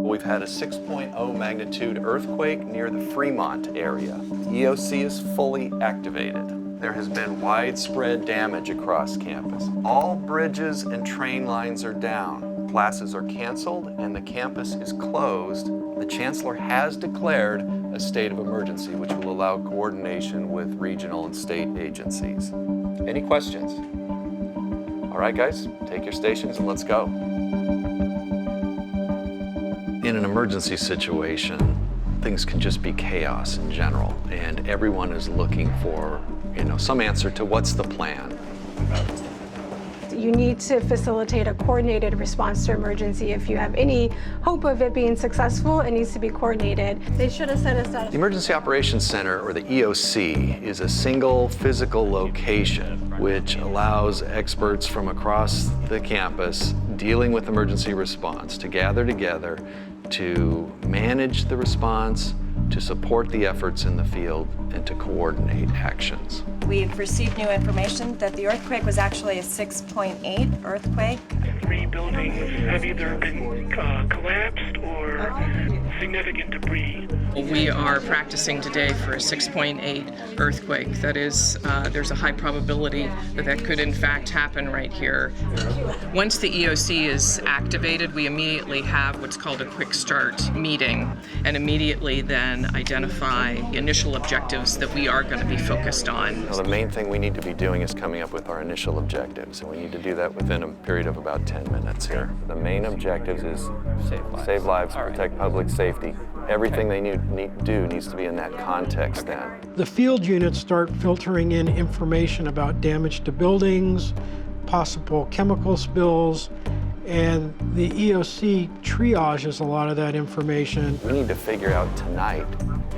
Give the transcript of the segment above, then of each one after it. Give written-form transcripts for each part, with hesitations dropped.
We've had a 6.0 magnitude earthquake near the Fremont area. EOC is fully activated. There has been widespread damage across campus. All bridges and train lines are down. Classes are canceled and the campus is closed. The chancellor has declared a state of emergency, which will allow coordination with regional and state agencies. Any questions? All right, guys, take your stations and let's go. In an emergency situation, things can just be chaos in general, and everyone is looking for, some answer to what's the plan. You need to facilitate a coordinated response to emergency. If you have any hope of it being successful, it needs to be coordinated. They should have set us up. The Emergency Operations Center, or the EOC, is a single physical location which allows experts from across the campus dealing with emergency response to gather together to manage the response, to support the efforts in the field, and to coordinate actions. We've received new information that the earthquake was actually a 6.8 earthquake. 3 buildings have either been collapsed or significant debris. We are practicing today for a 6.8 earthquake. That is, there's a high probability that that could in fact happen right here. Once the EOC is activated, we immediately have what's called a quick start meeting, and immediately then identify the initial objectives that we are going to be focused on. The main thing we need to be doing is coming up with our initial objectives, and we need to do that within a period of about 10 minutes here. The main objectives is save lives, protect public safety. Everything they do needs to be in that context then. The field units start filtering in information about damage to buildings, possible chemical spills, and the EOC triages a lot of that information. We need to figure out tonight,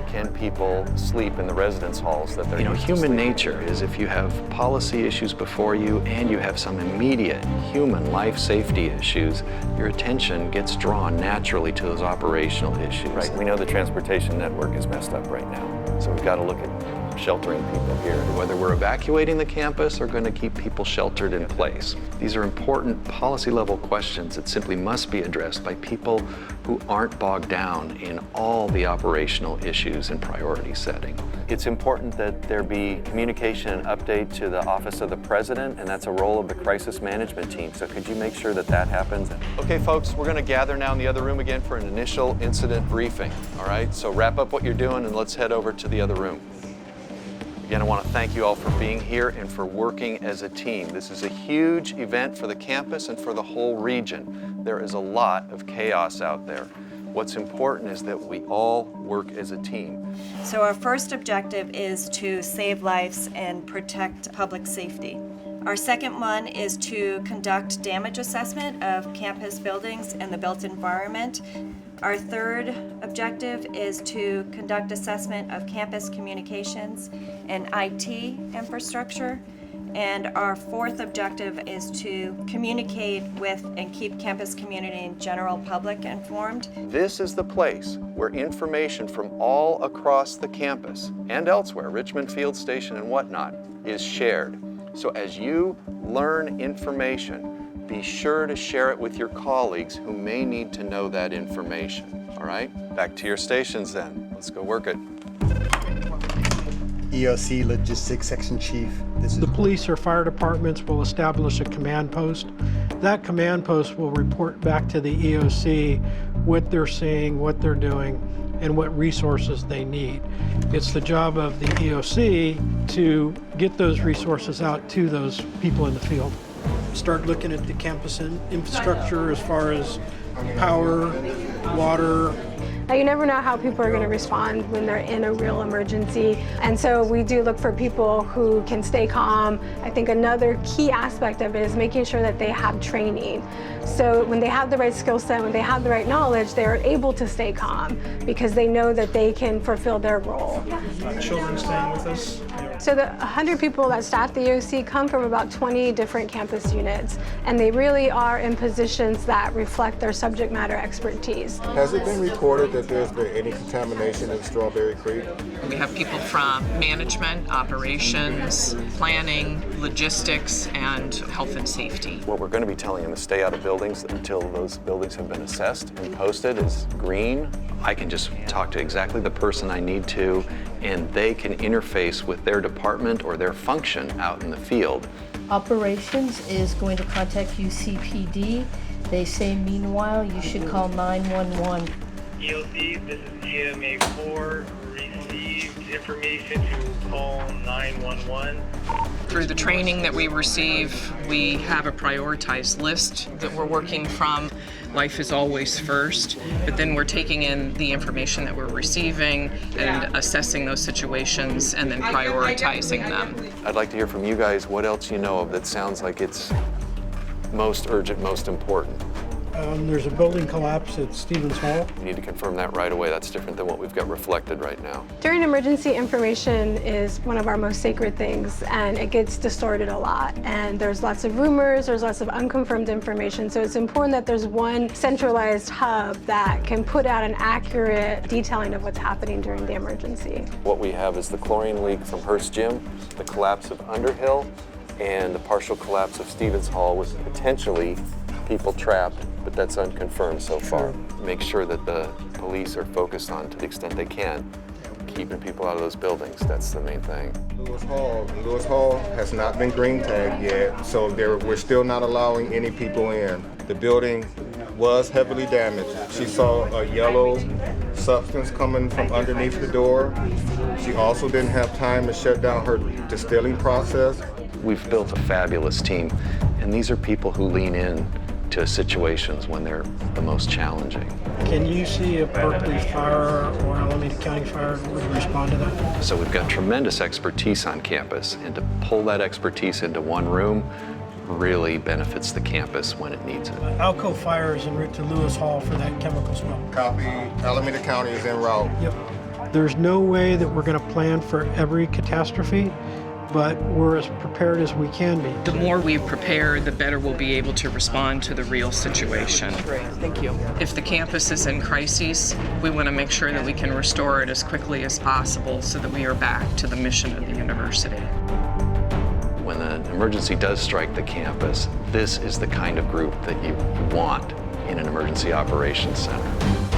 can people sleep in the residence halls that they're human nature is if you have policy issues before you and you have some immediate human life safety issues, your attention gets drawn naturally to those operational issues. Right, we know the transportation network is messed up right now, so we've got to look at sheltering people here, whether we're evacuating the campus or going to keep people sheltered in place. These are important policy level questions that simply must be addressed by people who aren't bogged down in all the operational issues and priority setting. It's important that there be communication and update to the Office of the President, and that's a role of the crisis management team. So could you make sure that that happens? Okay, folks, we're going to gather now in the other room again for an initial incident briefing. All right, so wrap up what you're doing and let's head over to the other room. Again, I want to thank you all for being here and for working as a team. This is a huge event for the campus and for the whole region. There is a lot of chaos out there. What's important is that we all work as a team. So our first objective is to save lives and protect public safety. Our second one is to conduct damage assessment of campus buildings and the built environment. Our third objective is to conduct assessment of campus communications and IT infrastructure. And our fourth objective is to communicate with and keep campus community and general public informed. This is the place where information from all across the campus and elsewhere, Richmond Field Station and whatnot, is shared. So as you learn information, be sure to share it with your colleagues who may need to know that information. All right? Back to your stations then. Let's go work it. EOC Logistics Section Chief. The police or fire departments will establish a command post. That command post will report back to the EOC what they're seeing, what they're doing, and what resources they need. It's the job of the EOC to get those resources out to those people in the field. Start looking at the campus infrastructure as far as power, water. Now, you never know how people are going to respond when they're in a real emergency. And so we do look for people who can stay calm. I think another key aspect of it is making sure that they have training. So when they have the right skill set, when they have the right knowledge, they are able to stay calm because they know that they can fulfill their role. Children staying with us. So the 100 people that staff the EOC come from about 20 different campus units, and they really are in positions that reflect their subject matter expertise. Has it been reported that there's been any contamination in Strawberry Creek? We have people from management, operations, planning, logistics and health and safety. What we're going to be telling them is stay out of buildings until those buildings have been assessed and posted as green. I can just talk to exactly the person I need to, and they can interface with their department or their function out in the field. Operations is going to contact UCPD. They say, meanwhile, you should call 911. EOC, this is EMA4, received information to call 911. Through the training that we receive, we have a prioritized list that we're working from. Life is always first, but then we're taking in the information that we're receiving and assessing those situations and then prioritizing them. I'd like to hear from you guys what else you know of that sounds like it's most urgent, most important. There's a building collapse at Stevens Hall. You need to confirm that right away. That's different than what we've got reflected right now. During emergency, information is one of our most sacred things, and it gets distorted a lot. And there's lots of rumors, there's lots of unconfirmed information, so it's important that there's one centralized hub that can put out an accurate detailing of what's happening during the emergency. What we have is the chlorine leak from Hearst Gym, the collapse of Underhill, and the partial collapse of Stevens Hall with potentially people trapped, but that's unconfirmed so far. Make sure that the police are focused on, to the extent they can, keeping people out of those buildings. That's the main thing. Lewis Hall has not been green tagged yet, so we're still not allowing any people in. The building was heavily damaged. She saw a yellow substance coming from underneath the door. She also didn't have time to shut down her distilling process. We've built a fabulous team, and these are people who lean in to situations when they're the most challenging. Can you see a Berkeley fire or Alameda County fire would respond to that? So we've got tremendous expertise on campus, and to pull that expertise into one room really benefits the campus when it needs it. Alco Fire is en route to Lewis Hall for that chemical spill. Copy. Alameda County is en route. Yep. There's no way that we're going to plan for every catastrophe, but we're as prepared as we can be. The more we prepare, the better we'll be able to respond to the real situation. Great, thank you. If the campus is in crises, we want to make sure that we can restore it as quickly as possible so that we are back to the mission of the university. When an emergency does strike the campus, this is the kind of group that you want in an emergency operations center.